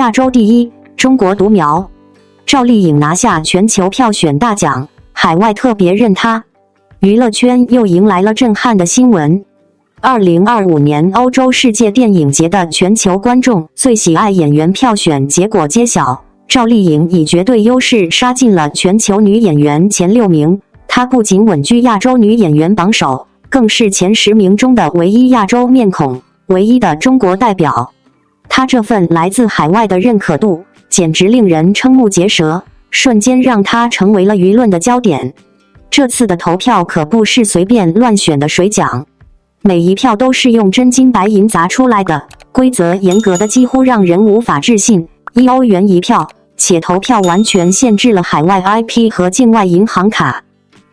亚洲第一，中国独苗。赵丽颖拿下全球票选大奖，海外特别认她。娱乐圈又迎来了震撼的新闻。2025年欧洲世界电影节的全球观众最喜爱演员票选结果揭晓，赵丽颖以绝对优势杀进了全球女演员前6名。她不仅稳居亚洲女演员榜首，更是前10名中的唯一亚洲面孔，唯一的中国代表。她这份来自海外的认可度，简直令人瞠目结舌，瞬间让她成为了舆论的焦点。这次的投票可不是随便乱选的水奖，每一票都是用真金白银砸出来的，规则严格的几乎让人无法置信，1欧元1票，且投票完全限制了海外 IP 和境外银行卡。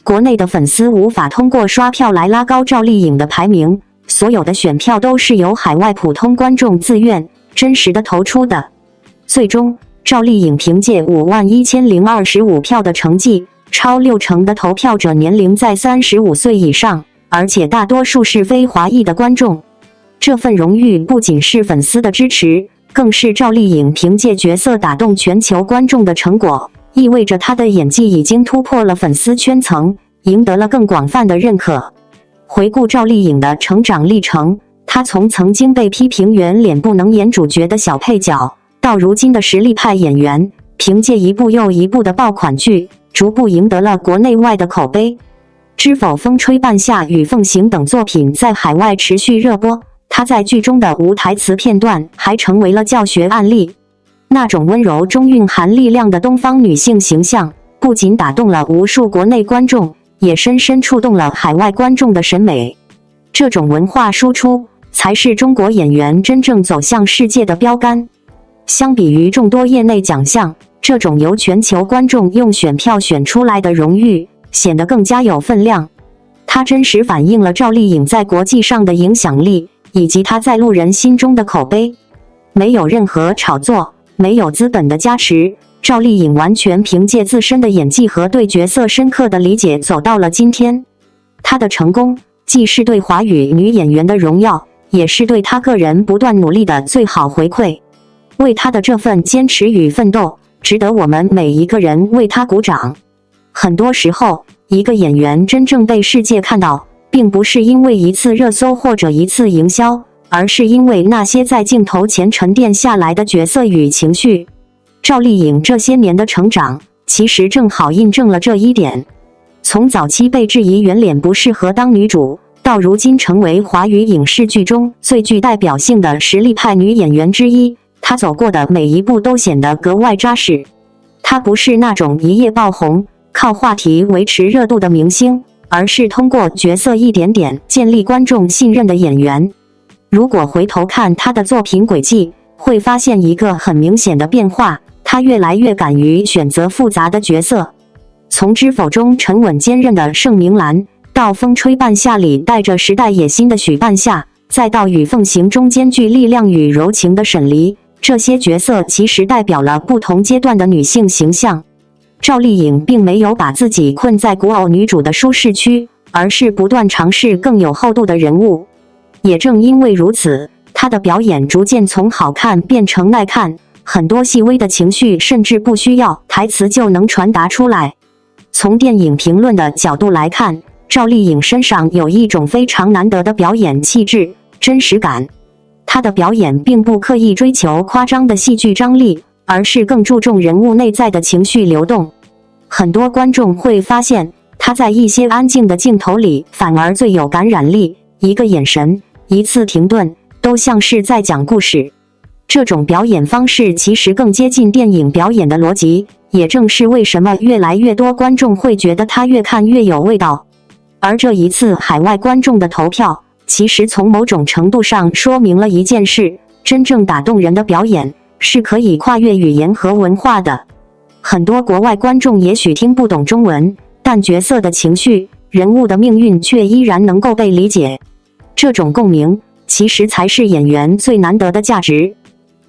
国内的粉丝无法通过刷票来拉高赵丽颖的排名，所有的选票都是由海外普通观众自愿真实的投出的。最终，赵丽颖凭借51025票的成绩，超60%的投票者年龄在35岁以上，而且大多数是非华裔的观众。这份荣誉不仅是粉丝的支持，更是赵丽颖凭借角色打动全球观众的成果，意味着她的演技已经突破了粉丝圈层，赢得了更广泛的认可。回顾赵丽颖的成长历程，她从曾经被批评圆脸不能演主角的小配角，到如今的实力派演员，凭借一部又一部的爆款剧，逐步赢得了国内外的口碑。《知否风吹半夏》与《奉行》等作品在海外持续热播，她在剧中的无台词片段还成为了教学案例。那种温柔中蕴含力量的东方女性形象，不仅打动了无数国内观众，也深深触动了海外观众的审美。这种文化输出，才是中国演员真正走向世界的标杆。相比于众多业内奖项，这种由全球观众用选票选出来的荣誉，显得更加有分量。它真实反映了赵丽颖在国际上的影响力，以及她在路人心中的口碑。没有任何炒作，没有资本的加持，赵丽颖完全凭借自身的演技和对角色深刻的理解走到了今天。她的成功，既是对华语女演员的荣耀，也是对她个人不断努力的最好回馈。为她的这份坚持与奋斗，值得我们每一个人为她鼓掌。很多时候，一个演员真正被世界看到，并不是因为一次热搜或者一次营销，而是因为那些在镜头前沉淀下来的角色与情绪。赵丽颖这些年的成长，其实正好印证了这一点。从早期被质疑圆脸不适合当女主，到如今成为华语影视剧中最具代表性的实力派女演员之一，她走过的每一步都显得格外扎实。她不是那种一夜爆红，靠话题维持热度的明星，而是通过角色一点点建立观众信任的演员。如果回头看她的作品轨迹，会发现一个很明显的变化，她越来越敢于选择复杂的角色。从《知否》中沉稳坚韧的盛明兰，到《风吹半夏》里带着时代野心的许半夏，再到《与奉行》中兼具力量与柔情的沈黎，这些角色其实代表了不同阶段的女性形象。赵丽颖并没有把自己困在古偶女主的舒适区，而是不断尝试更有厚度的人物。也正因为如此，她的表演逐渐从好看变成耐看，很多细微的情绪甚至不需要台词就能传达出来。从电影评论的角度来看，赵丽颖身上有一种非常难得的表演气质、真实感。她的表演并不刻意追求夸张的戏剧张力，而是更注重人物内在的情绪流动。很多观众会发现，她在一些安静的镜头里反而最有感染力，一个眼神，一次停顿，都像是在讲故事。这种表演方式其实更接近电影表演的逻辑，也正是为什么越来越多观众会觉得她越看越有味道。而这一次海外观众的投票，其实从某种程度上说明了一件事：真正打动人的表演是可以跨越语言和文化的。很多国外观众也许听不懂中文，但角色的情绪、人物的命运却依然能够被理解。这种共鸣，其实才是演员最难得的价值。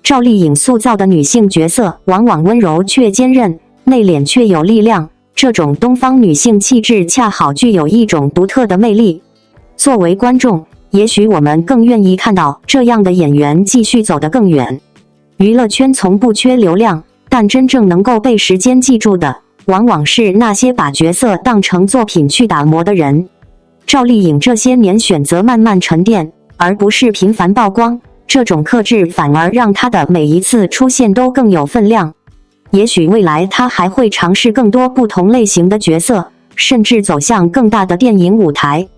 赵丽颖塑造的女性角色往往温柔却坚韧，内敛却有力量，这种东方女性气质恰好具有一种独特的魅力。作为观众，也许我们更愿意看到这样的演员继续走得更远。娱乐圈从不缺流量，但真正能够被时间记住的，往往是那些把角色当成作品去打磨的人。赵丽颖这些年选择慢慢沉淀，而不是频繁曝光，这种克制反而让她的每一次出现都更有分量。也许未来她还会尝试更多不同类型的角色，甚至走向更大的电影舞台。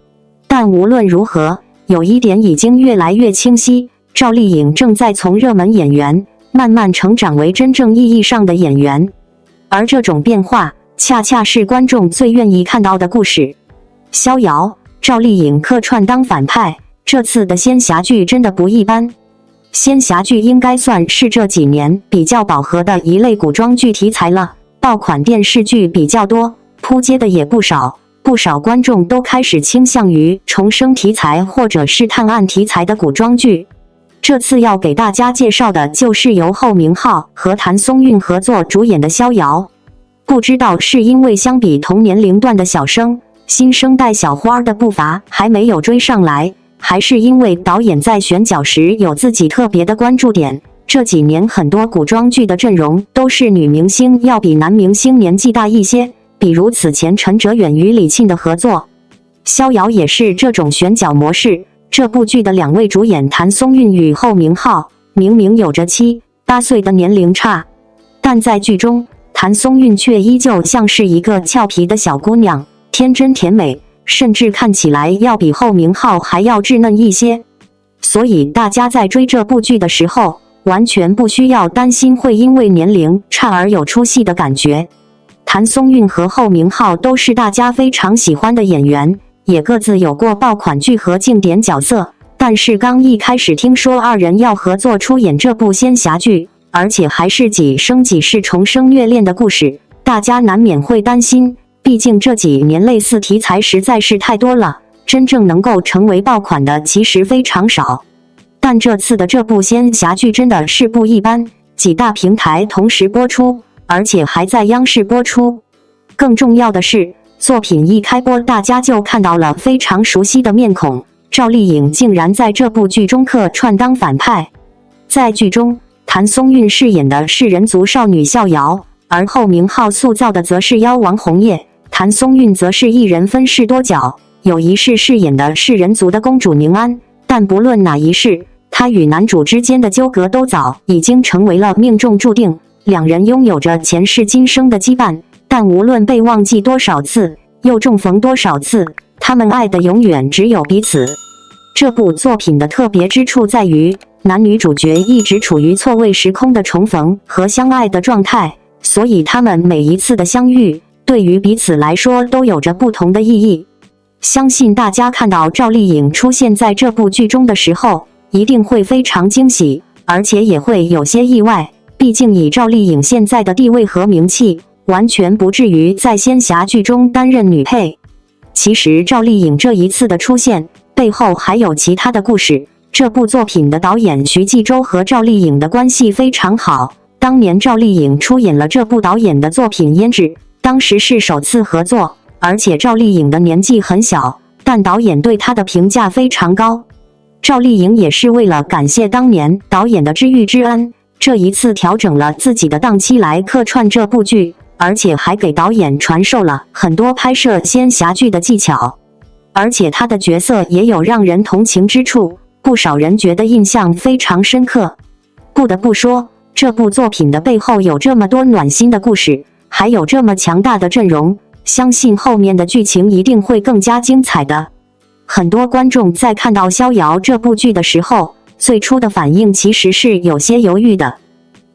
但无论如何，有一点已经越来越清晰，赵丽颖正在从热门演员慢慢成长为真正意义上的演员，而这种变化恰恰是观众最愿意看到的故事。逍遥，赵丽颖客串当反派，这次的仙侠剧真的不一般。仙侠剧应该算是这几年比较饱和的一类古装剧题材了，爆款电视剧比较多，扑街的也不少，不少观众都开始倾向于重生题材或者是探案题材的古装剧。这次要给大家介绍的就是由侯明昊和谭松韵合作主演的《逍遥》。不知道是因为相比同年龄段的小生，新生代小花的步伐还没有追上来，还是因为导演在选角时有自己特别的关注点。这几年很多古装剧的阵容都是女明星要比男明星年纪大一些，比如此前陈哲远与李沁的合作，《逍遥》也是这种选角模式。这部剧的两位主演谭松韵与侯明昊明明有着7、8岁的年龄差，但在剧中谭松韵却依旧像是一个俏皮的小姑娘，天真甜美，甚至看起来要比侯明昊还要稚嫩一些。所以大家在追这部剧的时候，完全不需要担心会因为年龄差而有出戏的感觉。谭松韵和侯明昊都是大家非常喜欢的演员，也各自有过爆款剧和经典角色，但是刚一开始听说二人要合作出演这部仙侠剧，而且还是几生几世重生虐恋的故事，大家难免会担心，毕竟这几年类似题材实在是太多了，真正能够成为爆款的其实非常少。但这次的这部仙侠剧真的是不一般，几大平台同时播出，而且还在央视播出。更重要的是，作品一开播，大家就看到了非常熟悉的面孔，赵丽颖竟然在这部剧中客串当反派。在剧中，谭松韵饰演的是人族少女逍遥，而侯明昊塑造的则是妖王红叶，谭松韵则是一人分饰多角，有一世饰演的是人族的公主宁安，但不论哪一世，她与男主之间的纠葛都早已经成为了命中注定，两人拥有着前世今生的羁绊，但无论被忘记多少次，又重逢多少次，他们爱的永远只有彼此。这部作品的特别之处在于，男女主角一直处于错位时空的重逢和相爱的状态，所以他们每一次的相遇，对于彼此来说都有着不同的意义。相信大家看到赵丽颖出现在这部剧中的时候，一定会非常惊喜，而且也会有些意外，毕竟以赵丽颖现在的地位和名气，完全不至于在仙侠剧中担任女配。其实赵丽颖这一次的出现背后还有其他的故事。这部作品的导演徐纪周和赵丽颖的关系非常好，当年赵丽颖出演了这部导演的作品《胭脂》，当时是首次合作，而且赵丽颖的年纪很小，但导演对她的评价非常高。赵丽颖也是为了感谢当年导演的知遇之恩，这一次调整了自己的档期来客串这部剧，而且还给导演传授了很多拍摄仙侠剧的技巧，而且他的角色也有让人同情之处，不少人觉得印象非常深刻。不得不说，这部作品的背后有这么多暖心的故事，还有这么强大的阵容，相信后面的剧情一定会更加精彩的。很多观众在看到《逍遥》这部剧的时候，最初的反应其实是有些犹豫的。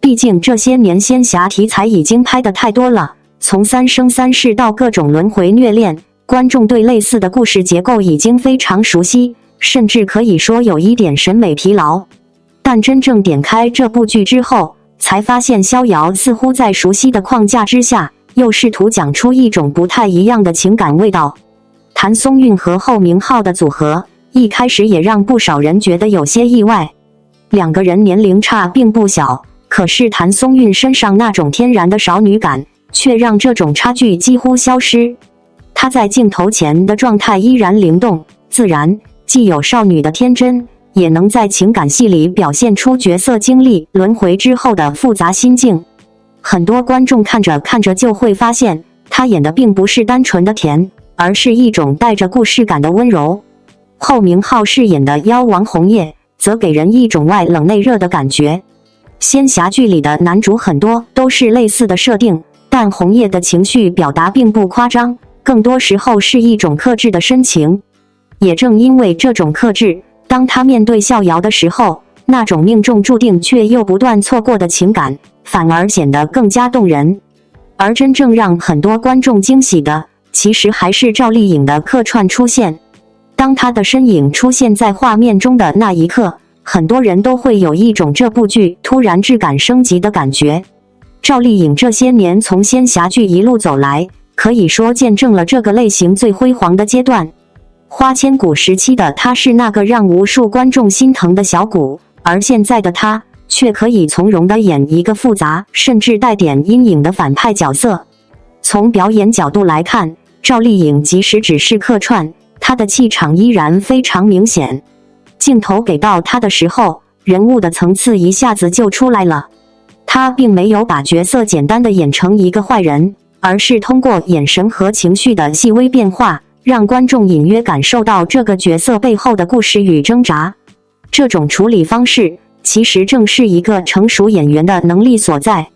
毕竟这些年仙侠题材已经拍得太多了，从三生三世到各种轮回虐恋，观众对类似的故事结构已经非常熟悉，甚至可以说有一点审美疲劳。但真正点开这部剧之后，才发现逍遥似乎在熟悉的框架之下，又试图讲出一种不太一样的情感味道。谭松韵和侯明昊的组合，一开始也让不少人觉得有些意外。两个人年龄差并不小，可是谭松韵身上那种天然的少女感，却让这种差距几乎消失。她在镜头前的状态依然灵动自然，既有少女的天真，也能在情感戏里表现出角色经历轮回之后的复杂心境。很多观众看着看着就会发现，他演的并不是单纯的甜，而是一种带着故事感的温柔。后明昊饰演的妖王红叶，则给人一种外冷内热的感觉。仙侠剧里的男主很多都是类似的设定，但红叶的情绪表达并不夸张，更多时候是一种克制的深情。也正因为这种克制，当他面对逍遥的时候，那种命中注定却又不断错过的情感，反而显得更加动人。而真正让很多观众惊喜的，其实还是赵丽颖的客串出现。当她的身影出现在画面中的那一刻，很多人都会有一种这部剧突然质感升级的感觉。赵丽颖这些年从仙侠剧一路走来，可以说见证了这个类型最辉煌的阶段。花千骨时期的她是那个让无数观众心疼的小骨，而现在的她却可以从容地演一个复杂甚至带点阴影的反派角色。从表演角度来看，赵丽颖即使只是客串，她的气场依然非常明显。镜头给到她的时候，人物的层次一下子就出来了。她并没有把角色简单的演成一个坏人，而是通过眼神和情绪的细微变化，让观众隐约感受到这个角色背后的故事与挣扎。这种处理方式其实正是一个成熟演员的能力所在。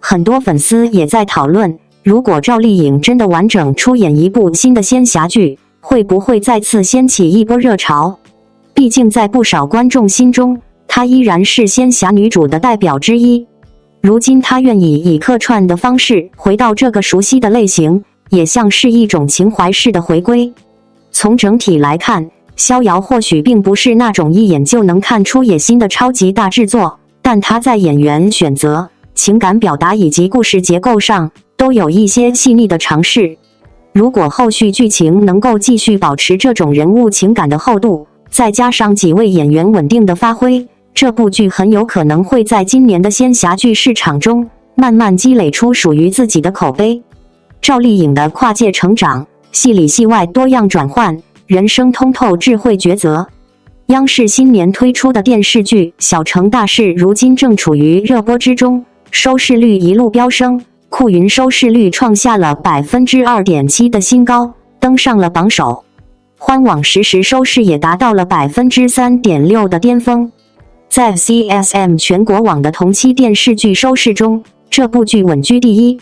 很多粉丝也在讨论，如果赵丽颖真的完整出演一部新的仙侠剧，会不会再次掀起一波热潮？毕竟在不少观众心中，她依然是仙侠女主的代表之一。如今她愿意以客串的方式回到这个熟悉的类型，也像是一种情怀式的回归。从整体来看，逍遥或许并不是那种一眼就能看出野心的超级大制作，但他在演员选择、情感表达以及故事结构上都有一些细腻的尝试。如果后续剧情能够继续保持这种人物情感的厚度，再加上几位演员稳定的发挥，这部剧很有可能会在今年的仙侠剧市场中慢慢积累出属于自己的口碑。赵丽颖的跨界成长，戏里戏外多样转换，人生通透智慧抉择。央视新年推出的电视剧《小城大事》如今正处于热播之中，收视率一路飙升，酷云收视率创下了 2.7% 的新高，登上了榜首。欢网实时收视也达到了 3.6% 的巅峰。在 CSM 全国网的同期电视剧收视中，这部剧稳居第一。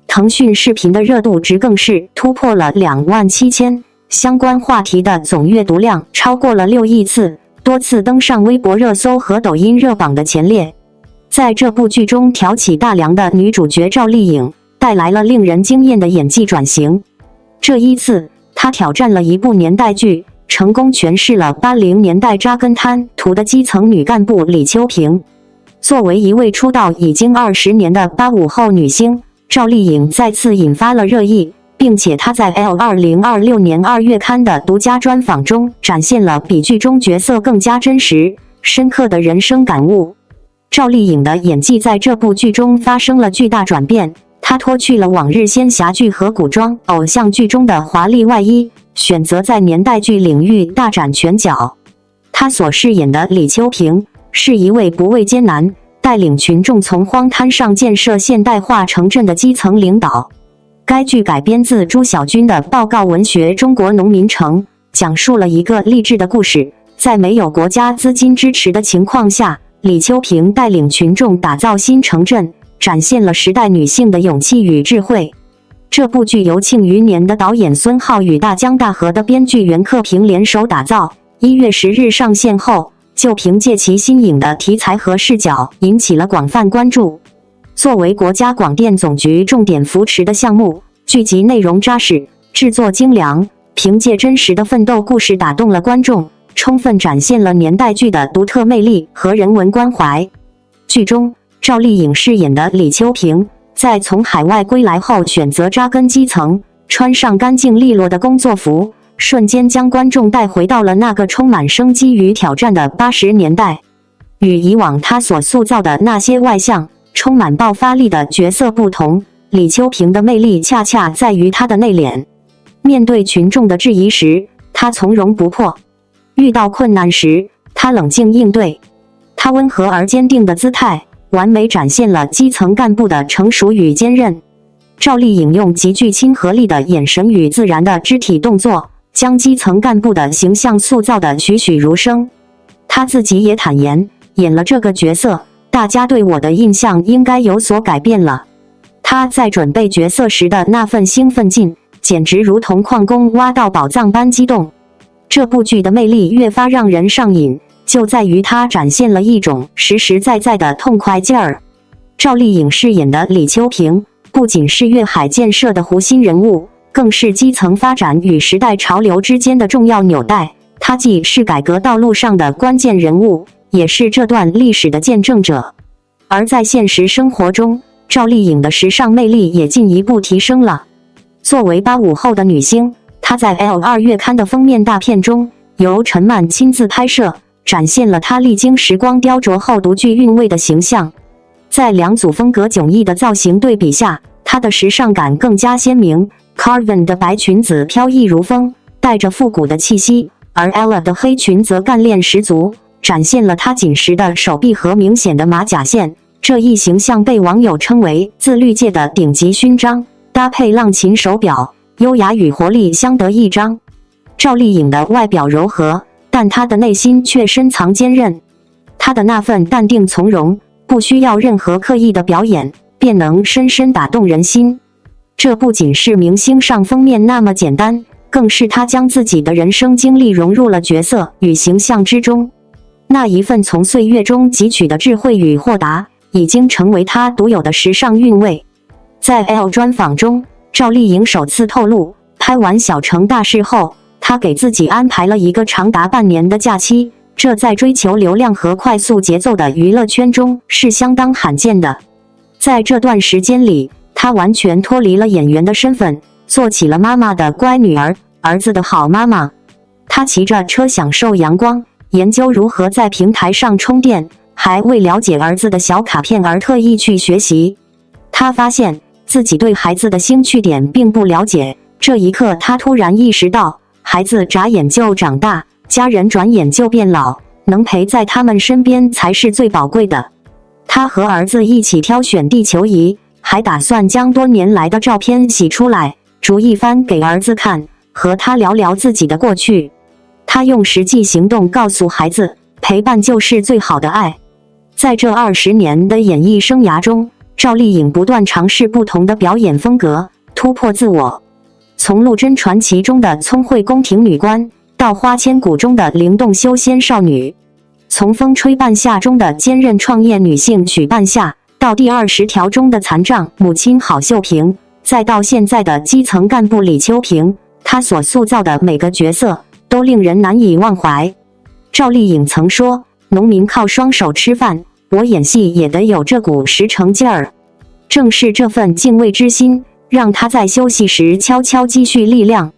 腾讯视频的热度值更是突破了27000，相关话题的总阅读量超过了6亿次，多次登上微博热搜和抖音热榜的前列。在这部剧中挑起大梁的女主角赵丽颖，带来了令人惊艳的演技转型。这一次，她挑战了一部年代剧，成功诠释了80年代扎根滩涂的基层女干部李秋萍。作为一位出道已经20年的85后女星，赵丽颖再次引发了热议，并且她在 2026年2月刊的独家专访中展现了比剧中角色更加真实、深刻的人生感悟。赵丽颖的演技在这部剧中发生了巨大转变，她脱去了往日仙侠剧和古装偶像剧中的华丽外衣，选择在年代剧领域大展拳脚。她所饰演的李秋萍是一位不畏艰难，带领群众从荒滩上建设现代化城镇的基层领导。该剧改编自朱小军的报告文学《中国农民城》，讲述了一个励志的故事。在没有国家资金支持的情况下，李秋萍带领群众打造新城镇，展现了时代女性的勇气与智慧。这部剧由庆余年的导演孙浩与大江大河的编剧袁克平联手打造，1月10日上线后，就凭借其新颖的题材和视角引起了广泛关注。作为国家广电总局重点扶持的项目，剧集内容扎实，制作精良，凭借真实的奋斗故事打动了观众，充分展现了年代剧的独特魅力和人文关怀。剧中，赵丽颖饰演的李秋萍，在从海外归来后选择扎根基层，穿上干净利落的工作服，瞬间将观众带回到了那个充满生机与挑战的80年代。与以往她所塑造的那些外向、充满爆发力的角色不同，李秋萍的魅力恰恰在于她的内敛。面对群众的质疑时，她从容不迫；遇到困难时，她冷静应对，她温和而坚定的姿态，完美展现了基层干部的成熟与坚韧。赵丽颖用极具亲和力的眼神与自然的肢体动作，将基层干部的形象塑造得栩栩如生。她自己也坦言，演了这个角色，大家对我的印象应该有所改变了。她在准备角色时的那份兴奋劲，简直如同矿工挖到宝藏般激动。这部剧的魅力越发让人上瘾，就在于它展现了一种实实在在的痛快劲儿。赵丽颖饰演的李秋平，不仅是粤海建设的核心人物，更是基层发展与时代潮流之间的重要纽带。她既是改革道路上的关键人物，也是这段历史的见证者。而在现实生活中，赵丽颖的时尚魅力也进一步提升了。作为85后的女星，她在 L2 月刊的封面大片中，由陈曼亲自拍摄，展现了她历经时光雕琢后独具韵味的形象。在两组风格迥异的造型对比下，她的时尚感更加鲜明。Carven 的白裙子飘逸如风，带着复古的气息，而 Ella 的黑裙则干练十足，展现了她紧实的手臂和明显的马甲线。这一形象被网友称为自律界的顶级勋章，搭配浪琴手表，优雅与活力相得益彰。赵丽颖的外表柔和，但她的内心却深藏坚韧。她的那份淡定从容，不需要任何刻意的表演，便能深深打动人心。这不仅是明星上封面那么简单，更是她将自己的人生经历融入了角色与形象之中。那一份从岁月中汲取的智慧与豁达，已经成为她独有的时尚韵味。在 L 专访中，赵丽颖首次透露，拍完《小城大事》后，她给自己安排了一个长达半年的假期，这在追求流量和快速节奏的娱乐圈中是相当罕见的。在这段时间里，她完全脱离了演员的身份，做起了妈妈的乖女儿，儿子的好妈妈。她骑着车享受阳光，研究如何在平台上充电，还为了解儿子的小卡片而特意去学习。她发现自己对孩子的兴趣点并不了解，这一刻她突然意识到，孩子眨眼就长大，家人转眼就变老，能陪在他们身边才是最宝贵的。她和儿子一起挑选地球仪，还打算将多年来的照片洗出来，逐一翻给儿子看，和他聊聊自己的过去。她用实际行动告诉孩子，陪伴就是最好的爱。在这20年的演艺生涯中，赵丽颖不断尝试不同的表演风格，突破自我。从《陆贞传奇》中的聪慧宫廷女官，到《花千骨》中的灵动修仙少女；从《风吹半夏》中的坚韧创业女性许半夏，到《第20条》中的残障母亲郝秀萍，再到现在的基层干部李秋平，她所塑造的每个角色都令人难以忘怀。赵丽颖曾说：“农民靠双手吃饭，我演戏也得有这股实诚劲儿。”正是这份敬畏之心，让她在休息时悄悄积蓄力量。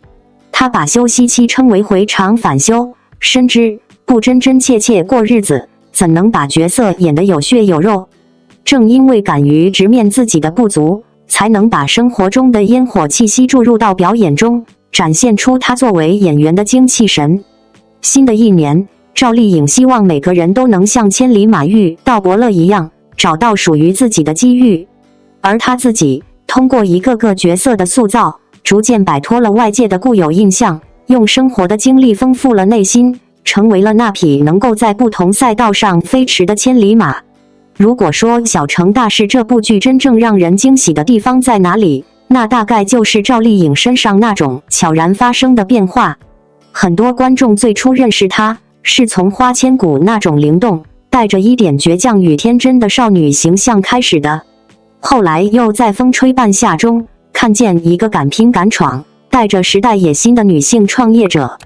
她把休息期称为回肠返休，深知不真真切切过日子，怎能把角色演得有血有肉？正因为敢于直面自己的不足，才能把生活中的烟火气息注入到表演中，展现出她作为演员的精气神。新的一年，赵丽颖希望每个人都能像千里马遇到伯乐一样，找到属于自己的机遇。而她自己通过一个个角色的塑造，逐渐摆脱了外界的固有印象，用生活的经历丰富了内心，成为了那匹能够在不同赛道上飞驰的千里马。如果说《小城大事》这部剧真正让人惊喜的地方在哪里，那大概就是赵丽颖身上那种悄然发生的变化。很多观众最初认识她，是从《花千骨》那种灵动，带着一点倔强与天真的少女形象开始的。后来又在《风吹半夏》中看见一个敢拼敢闯，带着时代野心的女性创业者。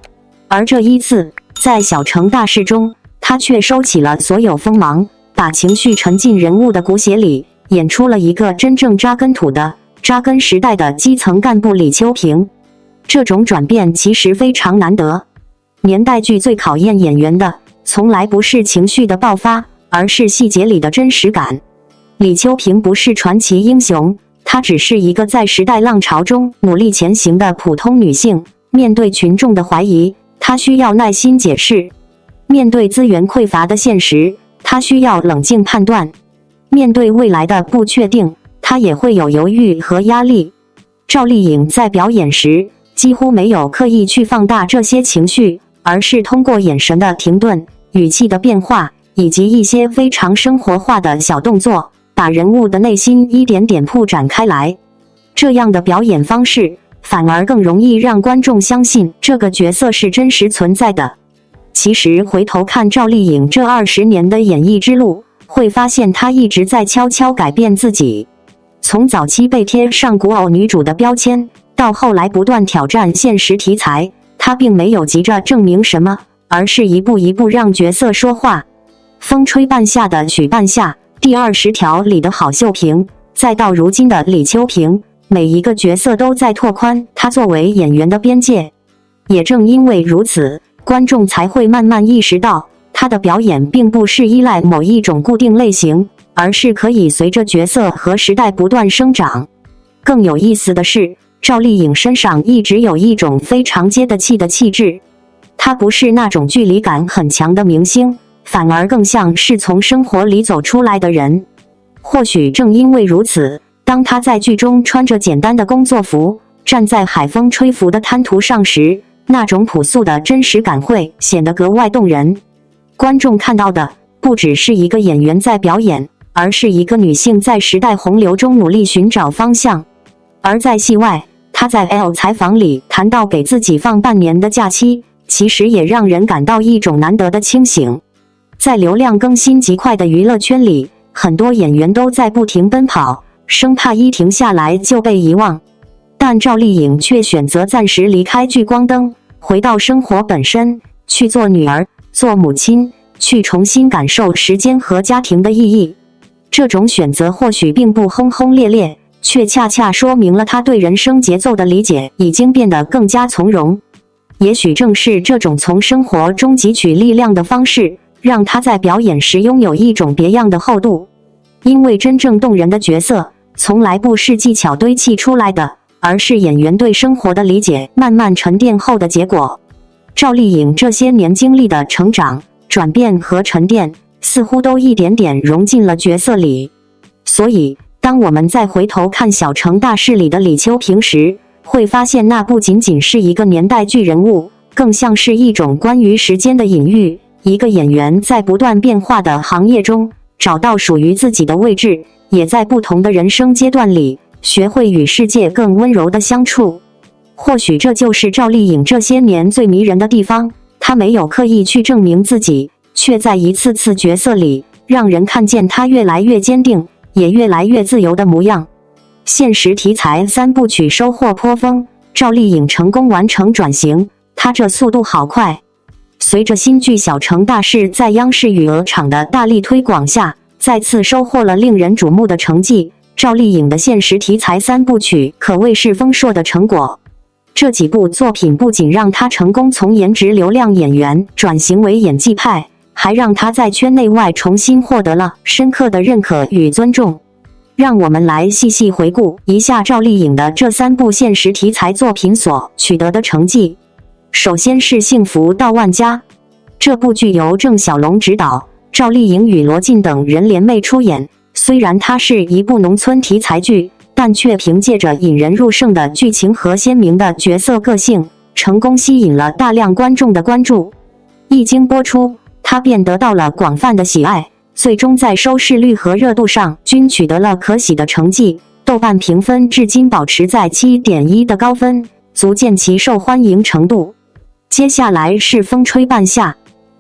而这一次，在《小城大事》中，她却收起了所有锋芒，把情绪沉进人物的骨血里，演出了一个真正扎根土的、扎根时代的基层干部李秋平。这种转变其实非常难得。年代剧最考验演员的，从来不是情绪的爆发，而是细节里的真实感。李秋平不是传奇英雄，她只是一个在时代浪潮中努力前行的普通女性。面对群众的怀疑，她需要耐心解释。面对资源匮乏的现实，他需要冷静判断；面对未来的不确定，他也会有犹豫和压力。赵丽颖在表演时几乎没有刻意去放大这些情绪，而是通过眼神的停顿、语气的变化，以及一些非常生活化的小动作，把人物的内心一点点铺展开来。这样的表演方式反而更容易让观众相信这个角色是真实存在的。其实回头看赵丽颖这20年的演艺之路，会发现她一直在悄悄改变自己。从早期被贴上古偶女主的标签，到后来不断挑战现实题材，她并没有急着证明什么，而是一步一步让角色说话。风吹半夏的许半夏，第20条里的郝秀萍，再到如今的李秋萍，每一个角色都在拓宽她作为演员的边界。也正因为如此，观众才会慢慢意识到，她的表演并不是依赖某一种固定类型，而是可以随着角色和时代不断生长。更有意思的是，赵丽颖身上一直有一种非常接地气的气质。她不是那种距离感很强的明星，反而更像是从生活里走出来的人。或许正因为如此，当她在剧中穿着简单的工作服，站在海风吹拂的滩涂上时，那种朴素的真实感会显得格外动人。观众看到的不只是一个演员在表演，而是一个女性在时代洪流中努力寻找方向。而在戏外，她在 L 采访里谈到给自己放半年的假期，其实也让人感到一种难得的清醒。在流量更新极快的娱乐圈里，很多演员都在不停奔跑，生怕一停下来就被遗忘。但赵丽颖却选择暂时离开聚光灯，回到生活本身，去做女儿，做母亲，去重新感受时间和家庭的意义。这种选择或许并不轰轰烈烈，却恰恰说明了她对人生节奏的理解已经变得更加从容。也许正是这种从生活中汲取力量的方式，让她在表演时拥有一种别样的厚度。因为真正动人的角色，从来不是技巧堆砌出来的，而是演员对生活的理解慢慢沉淀后的结果。赵丽颖这些年经历的成长、转变和沉淀，似乎都一点点融进了角色里。所以，当我们再回头看《小城大事》里的李秋萍时，会发现那不仅仅是一个年代剧人物，更像是一种关于时间的隐喻。一个演员在不断变化的行业中，找到属于自己的位置，也在不同的人生阶段里，学会与世界更温柔的相处。或许这就是赵丽颖这些年最迷人的地方，她没有刻意去证明自己，却在一次次角色里，让人看见她越来越坚定，也越来越自由的模样。现实题材3部曲收获颇丰，赵丽颖成功完成转型，她这速度好快。随着新剧《小城大事》在央视与鹅厂的大力推广下，再次收获了令人瞩目的成绩。赵丽颖的现实题材3部曲可谓是丰硕的成果。这几部作品不仅让她成功从颜值流量演员转型为演技派，还让她在圈内外重新获得了深刻的认可与尊重。让我们来细细回顾一下赵丽颖的这3部现实题材作品所取得的成绩。首先是《幸福到万家》，这部剧由郑晓龙执导，赵丽颖与罗晋等人联袂出演。虽然它是一部农村题材剧，但却凭借着引人入胜的剧情和鲜明的角色个性，成功吸引了大量观众的关注。一经播出，它便得到了广泛的喜爱，最终在收视率和热度上均取得了可喜的成绩。豆瓣评分至今保持在 7.1 的高分，足见其受欢迎程度。接下来是《风吹半夏》，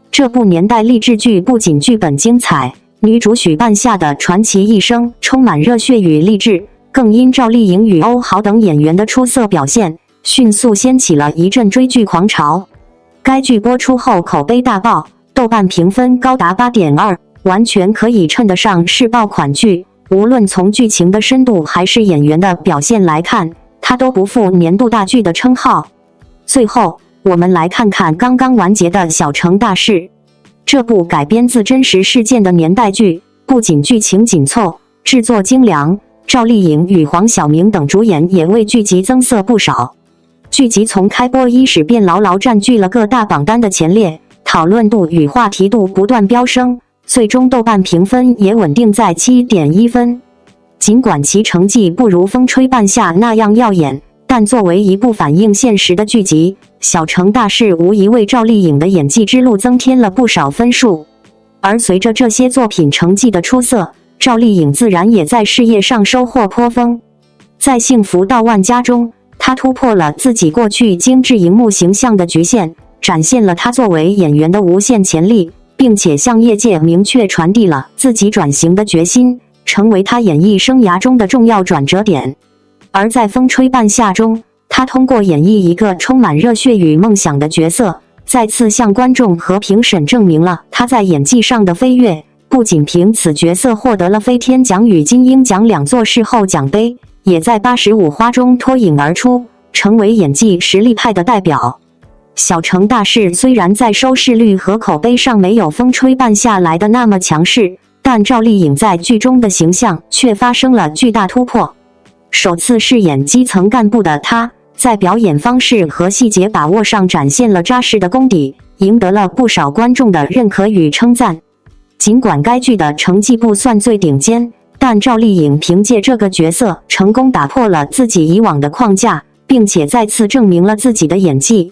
这部年代励志剧不仅剧本精彩，女主许半夏的传奇一生充满热血与励志，更因赵丽颖与欧豪等演员的出色表现，迅速掀起了一阵追剧狂潮。该剧播出后口碑大爆，豆瓣评分高达 8.2， 完全可以称得上是爆款剧。无论从剧情的深度还是演员的表现来看，它都不负年度大剧的称号。最后，我们来看看刚刚完结的《小城大事》。这部改编自真实事件的年代剧，不仅剧情紧凑，制作精良，赵丽颖与黄晓明等主演也为剧集增色不少。剧集从开播伊始便牢牢占据了各大榜单的前列，讨论度与话题度不断飙升，最终豆瓣评分也稳定在 7.1 分。尽管其成绩不如风吹半夏那样耀眼，但作为一部反映现实的剧集，小城大事无疑为赵丽颖的演技之路增添了不少分数。而随着这些作品成绩的出色，赵丽颖自然也在事业上收获颇丰。在《幸福到万家》中，她突破了自己过去精致荧幕形象的局限，展现了她作为演员的无限潜力，并且向业界明确传递了自己转型的决心，成为她演艺生涯中的重要转折点。而在《风吹半夏》中，她通过演绎一个充满热血与梦想的角色，再次向观众和评审证明了她在演技上的飞跃，不仅凭此角色获得了飞天奖与金鹰奖2座视后奖杯，也在85花中脱颖而出，成为演技实力派的代表。小城大事虽然在收视率和口碑上没有风吹半夏来的那么强势，但赵丽颖在剧中的形象却发生了巨大突破。首次饰演基层干部的她，在表演方式和细节把握上展现了扎实的功底，赢得了不少观众的认可与称赞。尽管该剧的成绩不算最顶尖，但赵丽颖凭借这个角色成功打破了自己以往的框架，并且再次证明了自己的演技。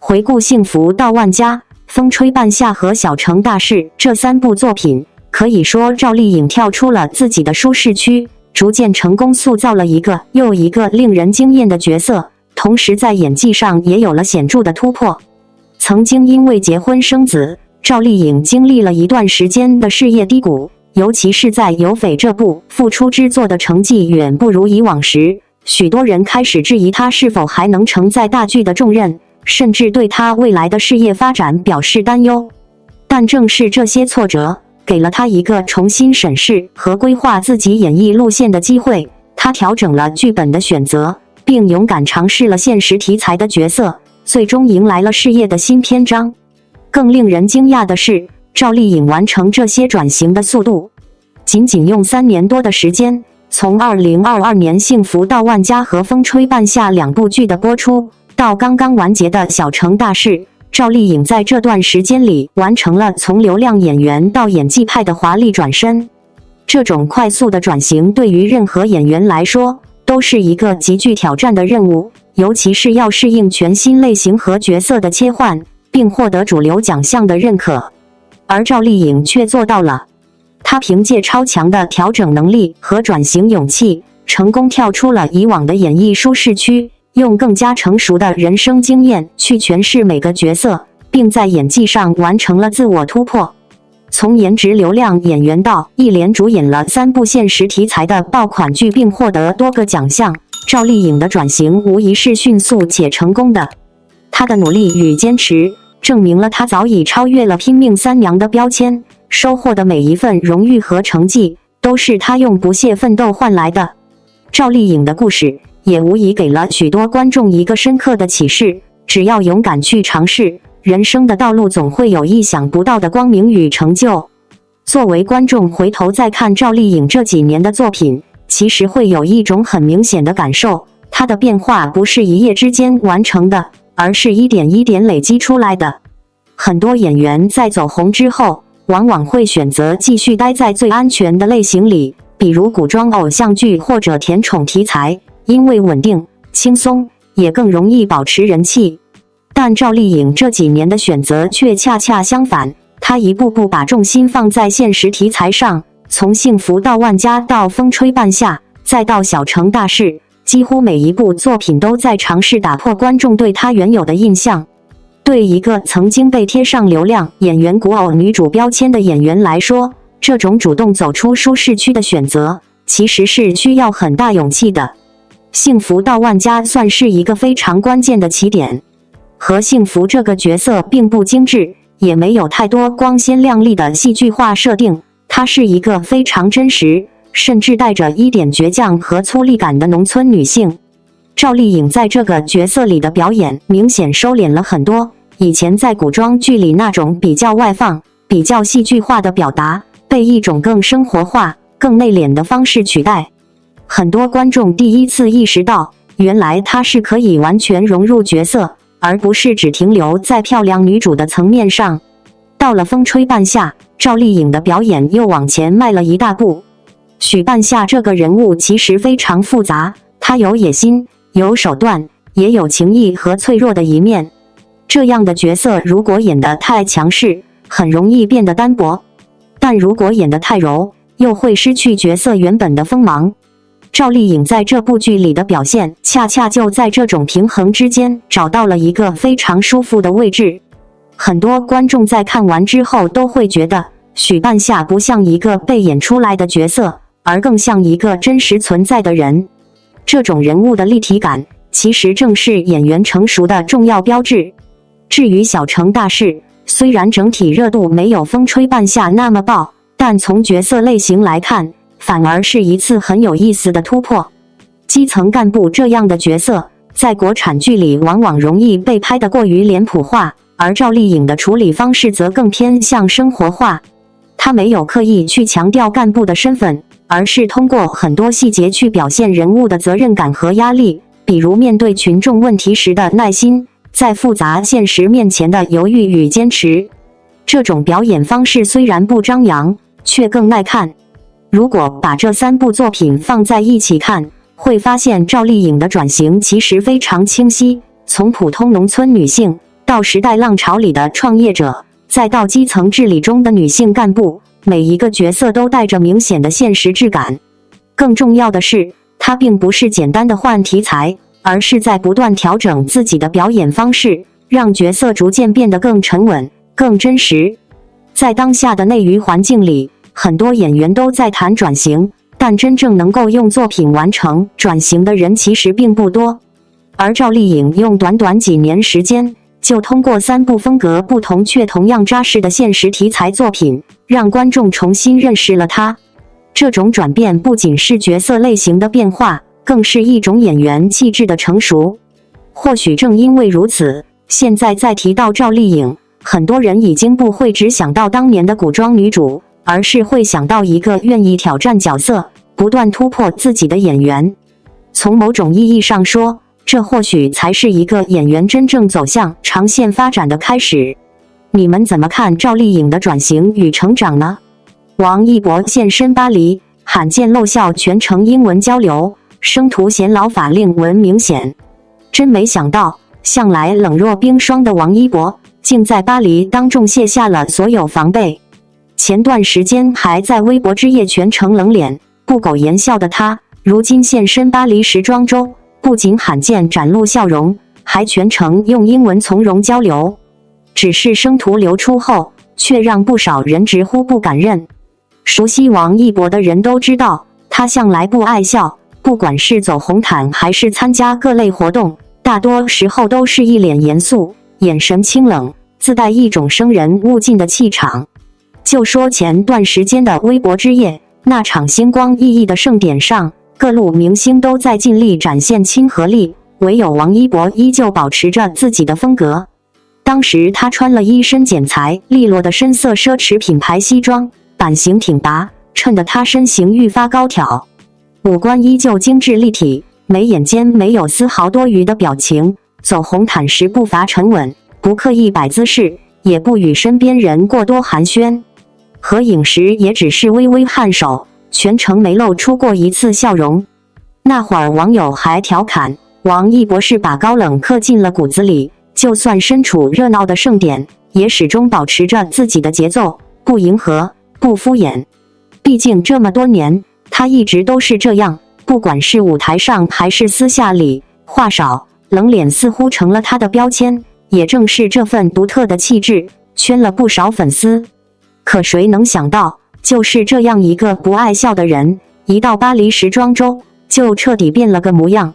回顾《幸福到万家》、《风吹半夏》和《小城大事》这3部作品，可以说赵丽颖跳出了自己的舒适区，逐渐成功塑造了一个又一个令人惊艳的角色，同时在演技上也有了显著的突破。曾经因为结婚生子，赵丽颖经历了一段时间的事业低谷，尤其是在《有匪》这部复出之作的成绩远不如以往时，许多人开始质疑她是否还能承载大剧的重任，甚至对她未来的事业发展表示担忧。但正是这些挫折，给了她一个重新审视和规划自己演艺路线的机会。她调整了剧本的选择，并勇敢尝试了现实题材的角色，最终迎来了事业的新篇章。更令人惊讶的是，赵丽颖完成这些转型的速度，仅仅用3年多的时间，从2022年《幸福到万家》和《风吹半夏》2部剧的播出，到刚刚完结的《小城大事》，赵丽颖在这段时间里完成了从流量演员到演技派的华丽转身。这种快速的转型对于任何演员来说，都是一个极具挑战的任务，尤其是要适应全新类型和角色的切换，并获得主流奖项的认可。而赵丽颖却做到了。她凭借超强的调整能力和转型勇气，成功跳出了以往的演艺舒适区，用更加成熟的人生经验去诠释每个角色，并在演技上完成了自我突破。从颜值流量演员到一连主演了3部现实题材的爆款剧，并获得多个奖项，赵丽颖的转型无疑是迅速且成功的。她的努力与坚持，证明了她早已超越了拼命三娘的标签，收获的每一份荣誉和成绩，都是她用不懈奋斗换来的。赵丽颖的故事也无疑给了许多观众一个深刻的启示，只要勇敢去尝试，人生的道路总会有意想不到的光明与成就。作为观众回头再看赵丽颖这几年的作品，其实会有一种很明显的感受，她的变化不是一夜之间完成的，而是一点一点累积出来的。很多演员在走红之后，往往会选择继续待在最安全的类型里，比如古装偶像剧或者甜宠题材，因为稳定、轻松，也更容易保持人气。但赵丽颖这几年的选择却恰恰相反，她一步步把重心放在现实题材上，从幸福到万家到风吹半夏，再到小城大事，几乎每一部作品都在尝试打破观众对她原有的印象。对一个曾经被贴上流量演员古偶女主标签的演员来说，这种主动走出舒适区的选择，其实是需要很大勇气的。幸福到万家算是一个非常关键的起点。和幸福这个角色并不精致，也没有太多光鲜亮丽的戏剧化设定，她是一个非常真实，甚至带着一点倔强和粗粝感的农村女性。赵丽颖在这个角色里的表演明显收敛了很多，以前在古装剧里那种比较外放、比较戏剧化的表达，被一种更生活化、更内敛的方式取代。很多观众第一次意识到，原来她是可以完全融入角色，而不是只停留在漂亮女主的层面上。到了风吹半夏，赵丽颖的表演又往前迈了一大步。许半夏这个人物其实非常复杂，她有野心，有手段，也有情义和脆弱的一面。这样的角色如果演得太强势，很容易变得单薄；但如果演得太柔，又会失去角色原本的锋芒。赵丽颖在这部剧里的表现，恰恰就在这种平衡之间找到了一个非常舒服的位置。很多观众在看完之后都会觉得，许半夏不像一个被演出来的角色，而更像一个真实存在的人。这种人物的立体感，其实正是演员成熟的重要标志。至于小城大事，虽然整体热度没有风吹半夏那么爆，但从角色类型来看，反而是一次很有意思的突破。基层干部这样的角色，在国产剧里往往容易被拍得过于脸谱化，而赵丽颖的处理方式则更偏向生活化。她没有刻意去强调干部的身份，而是通过很多细节去表现人物的责任感和压力，比如面对群众问题时的耐心，在复杂现实面前的犹豫与坚持。这种表演方式虽然不张扬，却更耐看。如果把这3部作品放在一起看，会发现赵丽颖的转型其实非常清晰，从普通农村女性，到时代浪潮里的创业者，再到基层治理中的女性干部，每一个角色都带着明显的现实质感。更重要的是，她并不是简单的换题材，而是在不断调整自己的表演方式，让角色逐渐变得更沉稳、更真实。在当下的内娱环境里，很多演员都在谈转型，但真正能够用作品完成转型的人其实并不多。而赵丽颖用短短几年时间，就通过3部风格不同却同样扎实的现实题材作品，让观众重新认识了她。这种转变不仅是角色类型的变化，更是一种演员气质的成熟。或许正因为如此，现在再提到赵丽颖，很多人已经不会只想到当年的古装女主，而是会想到一个愿意挑战角色，不断突破自己的演员。从某种意义上说，这或许才是一个演员真正走向长线发展的开始。你们怎么看赵丽颖的转型与成长呢？王一博现身巴黎，罕见露笑全程英文交流，生徒显老法令纹明显。真没想到，向来冷若冰霜的王一博，竟在巴黎当众卸下了所有防备。前段时间还在微博之夜全程冷脸、不苟言笑的他，如今现身巴黎时装周，不仅罕见展露笑容，还全程用英文从容交流。只是生图流出后，却让不少人直呼不敢认。熟悉王一博的人都知道，他向来不爱笑，不管是走红毯还是参加各类活动，大多时候都是一脸严肃，眼神清冷，自带一种生人勿近的气场。就说前段时间的微博之夜，那场星光熠熠的盛典上，各路明星都在尽力展现亲和力，唯有王一博依旧保持着自己的风格。当时他穿了一身剪裁利落的深色奢侈品牌西装，版型挺拔，衬得他身形愈发高挑。五官依旧精致立体，眉眼间没有丝毫多余的表情，走红毯时步伐沉稳，不刻意摆姿势，也不与身边人过多寒暄。合影时也只是微微颔首，全程没露出过一次笑容。那会儿网友还调侃，王一博是把高冷刻进了骨子里，就算身处热闹的盛典，也始终保持着自己的节奏，不迎合，不敷衍。毕竟这么多年，他一直都是这样，不管是舞台上还是私下里，话少、冷脸似乎成了他的标签。也正是这份独特的气质，圈了不少粉丝。可谁能想到，就是这样一个不爱笑的人，一到巴黎时装周，就彻底变了个模样。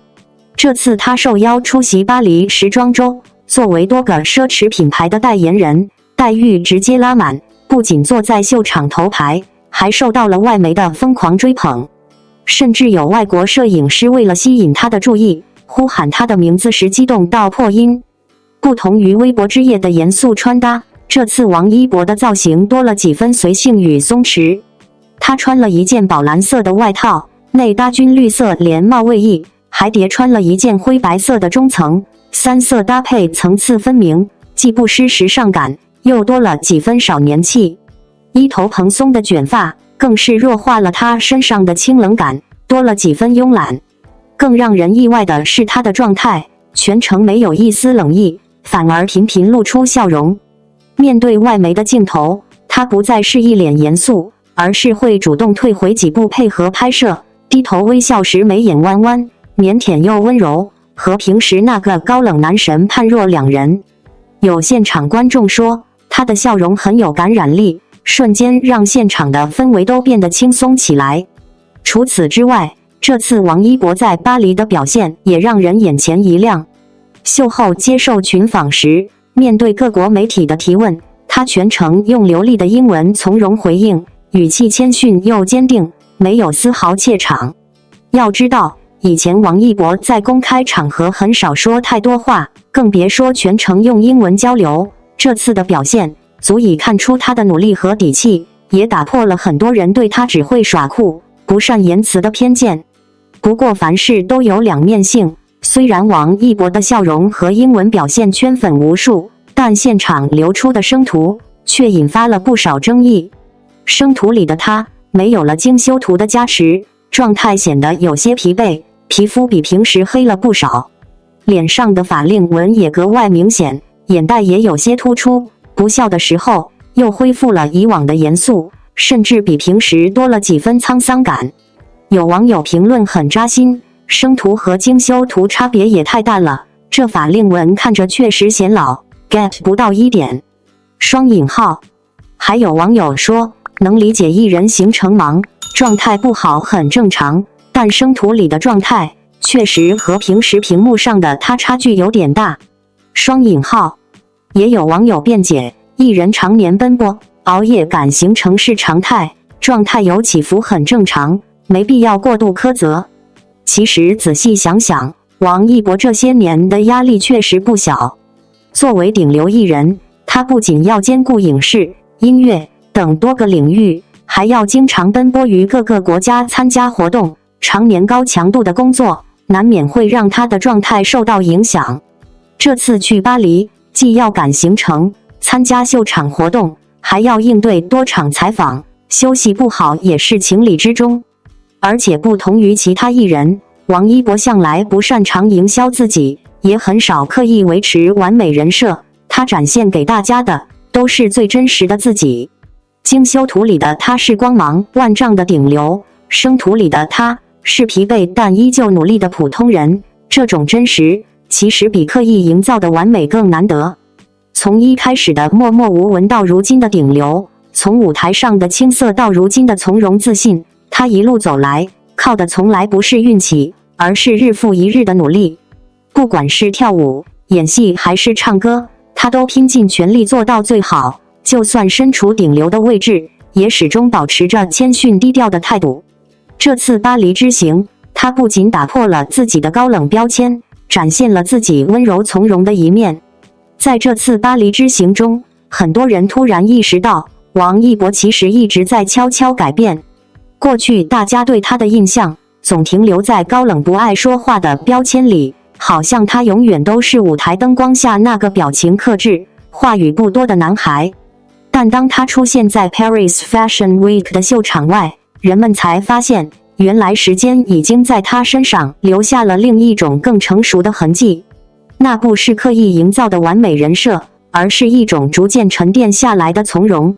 这次他受邀出席巴黎时装周，作为多个奢侈品牌的代言人，待遇直接拉满，不仅坐在秀场头排，还受到了外媒的疯狂追捧。甚至有外国摄影师为了吸引他的注意，呼喊他的名字时激动到破音。不同于微博之夜的严肃穿搭，这次王一博的造型多了几分随性与松弛。他穿了一件宝蓝色的外套，内搭军绿色连帽卫衣，还叠穿了一件灰白色的中层，3色搭配层次分明，既不失时尚感，又多了几分少年气。一头蓬松的卷发更是弱化了他身上的清冷感，多了几分慵懒。更让人意外的是他的状态，全程没有一丝冷意，反而频频露出笑容。面对外媒的镜头，他不再是一脸严肃，而是会主动退回几步配合拍摄，低头微笑时眉眼弯弯，腼腆又温柔，和平时那个高冷男神判若两人。有现场观众说，他的笑容很有感染力，瞬间让现场的氛围都变得轻松起来。除此之外，这次王一博在巴黎的表现也让人眼前一亮。秀后接受群访时，面对各国媒体的提问，他全程用流利的英文从容回应，语气谦逊又坚定，没有丝毫怯场。要知道，以前王一博在公开场合很少说太多话，更别说全程用英文交流。这次的表现足以看出他的努力和底气，也打破了很多人对他只会耍酷、不善言辞的偏见。不过凡事都有两面性，虽然王一博的笑容和英文表现圈粉无数，但现场流出的生图却引发了不少争议。生图里的他没有了精修图的加持，状态显得有些疲惫，皮肤比平时黑了不少，脸上的法令纹也格外明显，眼袋也有些突出，不笑的时候又恢复了以往的严肃，甚至比平时多了几分沧桑感。有网友评论很扎心，生图和精修图差别也太大了，这法令纹看着确实显老 ，get 不到一点。双引号。还有网友说，能理解艺人行程忙，状态不好很正常，但生图里的状态确实和平时屏幕上的他差距有点大。双引号。也有网友辩解，艺人常年奔波，熬夜赶行程是常态，状态有起伏很正常，没必要过度苛责。其实仔细想想，王一博这些年的压力确实不小。作为顶流艺人，他不仅要兼顾影视、音乐等多个领域，还要经常奔波于各个国家参加活动，常年高强度的工作，难免会让他的状态受到影响。这次去巴黎，既要赶行程、参加秀场活动，还要应对多场采访，休息不好也是情理之中。而且不同于其他艺人，王一博向来不擅长营销自己，也很少刻意维持完美人设，他展现给大家的都是最真实的自己。精修图里的他是光芒万丈的顶流，生图里的他是疲惫但依旧努力的普通人，这种真实其实比刻意营造的完美更难得。从一开始的默默无闻到如今的顶流，从舞台上的青涩到如今的从容自信，他一路走来，靠的从来不是运气，而是日复一日的努力。不管是跳舞、演戏还是唱歌，他都拼尽全力做到最好，就算身处顶流的位置，也始终保持着谦逊低调的态度。这次巴黎之行，他不仅打破了自己的高冷标签，展现了自己温柔从容的一面。在这次巴黎之行中，很多人突然意识到，王一博其实一直在悄悄改变。过去大家对他的印象总停留在高冷不爱说话的标签里，好像他永远都是舞台灯光下那个表情克制、话语不多的男孩。但当他出现在 Paris Fashion Week 的秀场外，人们才发现，原来时间已经在他身上留下了另一种更成熟的痕迹。那不是刻意营造的完美人设，而是一种逐渐沉淀下来的从容。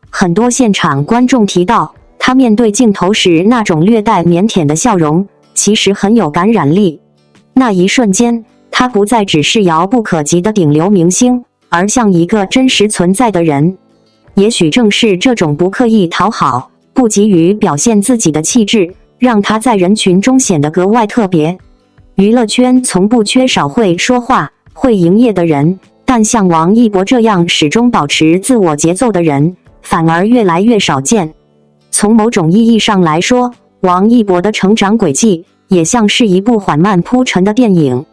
很多现场观众提到，他面对镜头时那种略带腼腆的笑容，其实很有感染力。那一瞬间，他不再只是遥不可及的顶流明星，而像一个真实存在的人。也许正是这种不刻意讨好、不急于表现自己的气质，让他在人群中显得格外特别。娱乐圈从不缺少会说话、会营业的人，但像王一博这样始终保持自我节奏的人，反而越来越少见。从某种意义上来说，王一博的成长轨迹也像是一部缓慢铺陈的电影。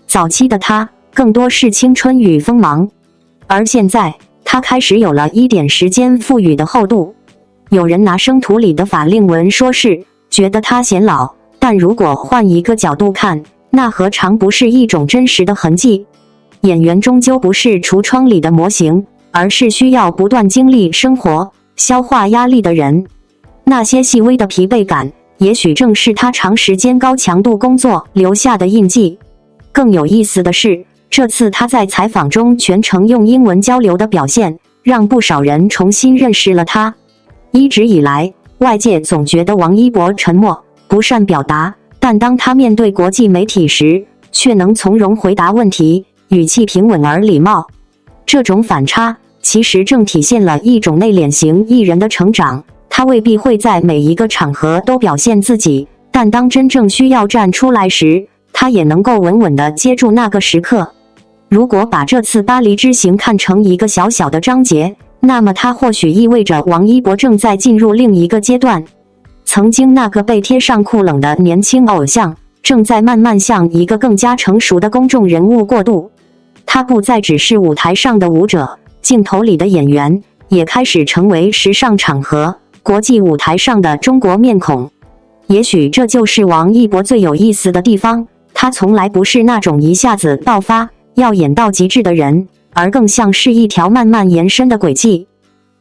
早期的他更多是青春与锋芒，而现在他开始有了一点时间赋予的厚度。有人拿生图里的法令纹说事，觉得他显老，但如果换一个角度看，那何尝不是一种真实的痕迹？演员终究不是橱窗里的模型，而是需要不断经历生活、消化压力的人。那些细微的疲惫感，也许正是他长时间高强度工作留下的印记。更有意思的是，这次他在采访中全程用英文交流的表现，让不少人重新认识了他。一直以来，外界总觉得王一博沉默，不善表达，但当他面对国际媒体时，却能从容回答问题，语气平稳而礼貌。这种反差，其实正体现了一种内敛型艺人的成长。他未必会在每一个场合都表现自己，但当真正需要站出来时，他也能够稳稳地接住那个时刻。如果把这次巴黎之行看成一个小小的章节，那么它或许意味着王一博正在进入另一个阶段。曾经那个被贴上酷冷的年轻偶像，正在慢慢向一个更加成熟的公众人物过渡。他不再只是舞台上的舞者，镜头里的演员，也开始成为时尚场合、国际舞台上的中国面孔。也许这就是王一博最有意思的地方，他从来不是那种一下子爆发、要演到极致的人，而更像是一条慢慢延伸的轨迹。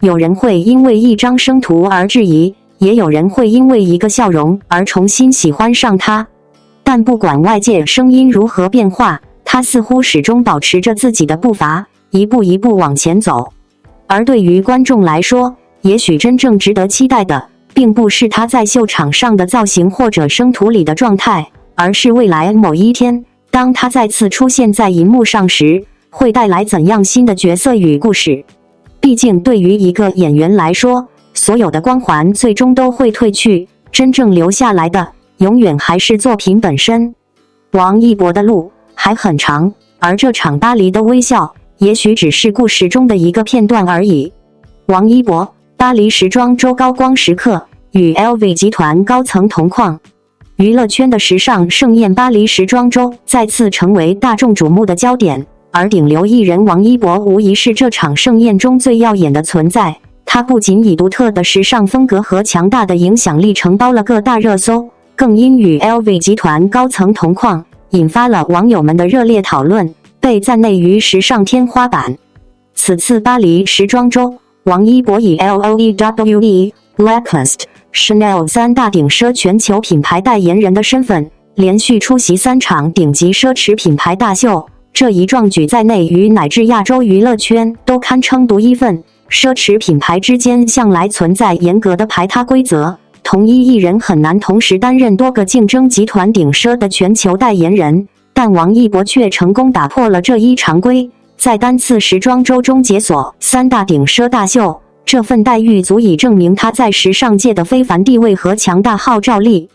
有人会因为一张生图而质疑，也有人会因为一个笑容而重新喜欢上他。但不管外界声音如何变化，他似乎始终保持着自己的步伐，一步一步往前走。而对于观众来说，也许真正值得期待的，并不是他在秀场上的造型或者生图里的状态，而是未来某一天，当他再次出现在荧幕上时，会带来怎样新的角色与故事。毕竟对于一个演员来说，所有的光环最终都会褪去，真正留下来的永远还是作品本身。王一博的路还很长，而这场巴黎的微笑也许只是故事中的一个片段而已。王一博，巴黎时装周高光时刻，与 LV 集团高层同框。娱乐圈的时尚盛宴巴黎时装周再次成为大众瞩目的焦点，而顶流艺人王一博无疑是这场盛宴中最耀眼的存在。他不仅以独特的时尚风格和强大的影响力承包了各大热搜，更因与 LV 集团高层同框，引发了网友们的热烈讨论，被赞内于时尚天花板。此次巴黎时装周，王一博以 LOEWE、Lacoste、Chanel 三大顶奢全球品牌代言人的身份，连续出席3场顶级奢侈品牌大秀。这一壮举在内娱乃至亚洲娱乐圈都堪称独一份。奢侈品牌之间向来存在严格的排他规则，同一艺人很难同时担任多个竞争集团顶奢的全球代言人，但王一博却成功打破了这一常规，在单次时装周中解锁3大顶奢大秀。这份待遇足以证明他在时尚界的非凡地位和强大号召力。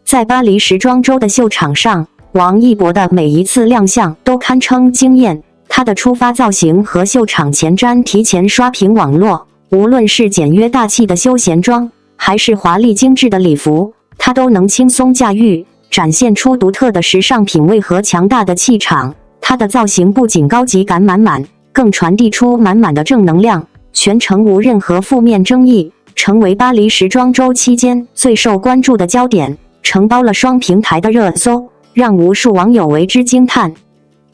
在巴黎时装周的秀场上，王一博的每一次亮相都堪称惊艳。他的出发造型和秀场前瞻提前刷屏网络，无论是简约大气的休闲装，还是华丽精致的礼服，他都能轻松驾驭，展现出独特的时尚品味和强大的气场。他的造型不仅高级感满满，更传递出满满的正能量，全程无任何负面争议，成为巴黎时装周期间最受关注的焦点，承包了双平台的热搜，让无数网友为之惊叹。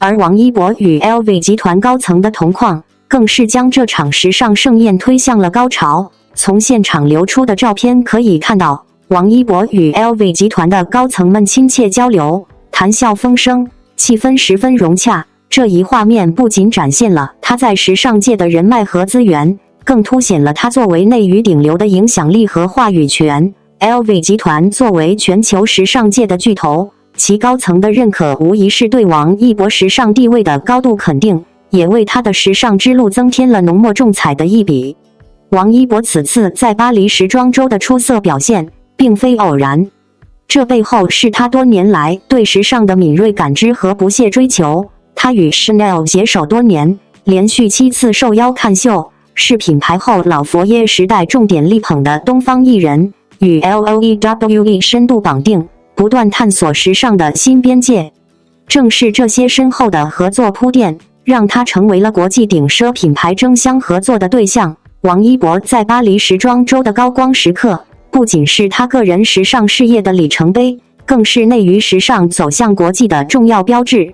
而王一博与 LV 集团高层的同框，更是将这场时尚盛宴推向了高潮。从现场流出的照片可以看到，王一博与 LV 集团的高层们亲切交流，谈笑风生，气氛十分融洽。这一画面不仅展现了他在时尚界的人脉和资源，更凸显了他作为内娱顶流的影响力和话语权。LV 集团作为全球时尚界的巨头，其高层的认可无疑是对王一博时尚地位的高度肯定，也为他的时尚之路增添了浓墨重彩的一笔。王一博此次在巴黎时装周的出色表现，并非偶然，这背后是他多年来对时尚的敏锐感知和不懈追求。他与 Chanel 携手多年，连续7次受邀看秀，是品牌后老佛爷时代重点力捧的东方艺人，与 LOEWE 深度绑定，不断探索时尚的新边界。正是这些深厚的合作铺垫，让他成为了国际顶奢品牌争相合作的对象。王一博在巴黎时装周的高光时刻，不仅是他个人时尚事业的里程碑，更是内娱时尚走向国际的重要标志。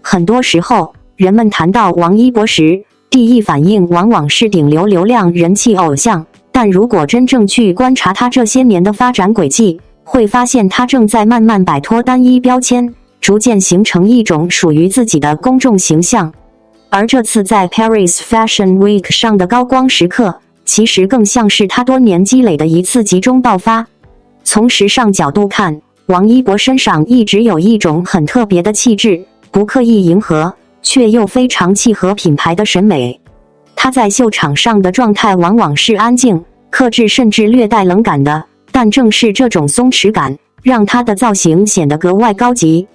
很多时候，人们谈到王一博时，第一反应往往是顶流流量人气偶像，但如果真正去观察他这些年的发展轨迹，会发现他正在慢慢摆脱单一标签，逐渐形成一种属于自己的公众形象。而这次在 Paris Fashion Week 上的高光时刻，其实更像是他多年积累的一次集中爆发。从时尚角度看，王一博身上一直有一种很特别的气质，不刻意迎合，却又非常契合品牌的审美。他在秀场上的状态往往是安静、克制，甚至略带冷感的，但正是这种松弛感，让他的造型显得格外高级。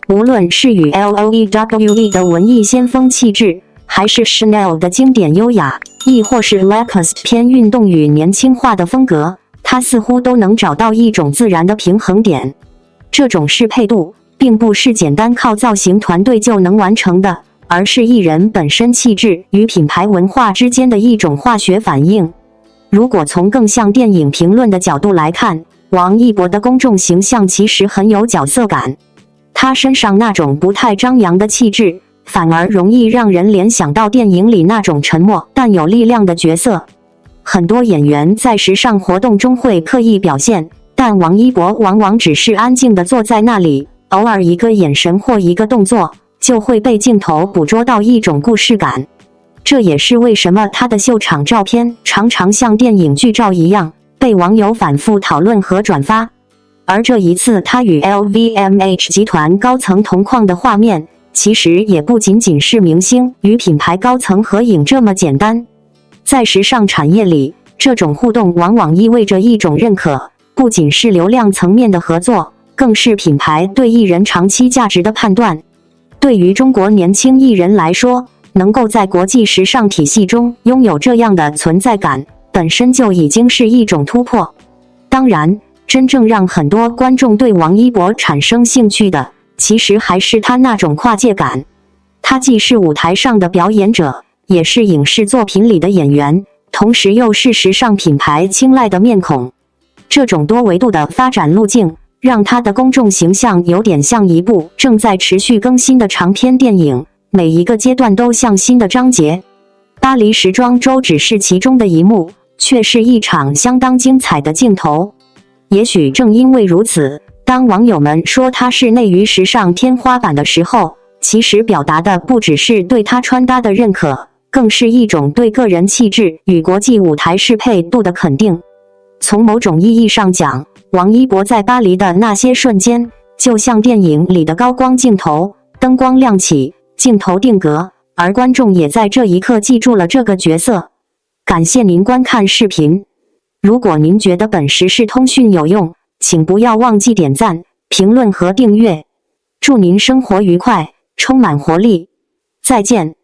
无论是与 LOEWE 的文艺先锋气质，还是 Chanel 的经典优雅，亦或是 Lacoste 偏运动与年轻化的风格，他似乎都能找到一种自然的平衡点。这种适配度并不是简单靠造型团队就能完成的，而是艺人本身气质与品牌文化之间的一种化学反应。如果从更像电影评论的角度来看，王一博的公众形象其实很有角色感。他身上那种不太张扬的气质，反而容易让人联想到电影里那种沉默但有力量的角色。很多演员在时尚活动中会刻意表现，但王一博往往只是安静地坐在那里，偶尔一个眼神或一个动作，就会被镜头捕捉到一种故事感。这也是为什么他的秀场照片常常像电影剧照一样，被网友反复讨论和转发。而这一次他与 LVMH 集团高层同框的画面，其实也不仅仅是明星与品牌高层合影这么简单。在时尚产业里，这种互动往往意味着一种认可，不仅是流量层面的合作，更是品牌对艺人长期价值的判断。对于中国年轻艺人来说，能够在国际时尚体系中拥有这样的存在感，本身就已经是一种突破。当然，真正让很多观众对王一博产生兴趣的，其实还是他那种跨界感。他既是舞台上的表演者，也是影视作品里的演员，同时又是时尚品牌青睐的面孔。这种多维度的发展路径，让他的公众形象有点像一部正在持续更新的长篇电影，每一个阶段都像新的章节。巴黎时装周只是其中的一幕，却是一场相当精彩的镜头。也许正因为如此，当网友们说他是内娱时尚天花板的时候，其实表达的不只是对他穿搭的认可，更是一种对个人气质与国际舞台适配度的肯定。从某种意义上讲，王一博在巴黎的那些瞬间，就像电影里的高光镜头，灯光亮起，镜头定格，而观众也在这一刻记住了这个角色。感谢您观看视频。如果您觉得本时事通讯有用，请不要忘记点赞、评论和订阅。祝您生活愉快，充满活力。再见。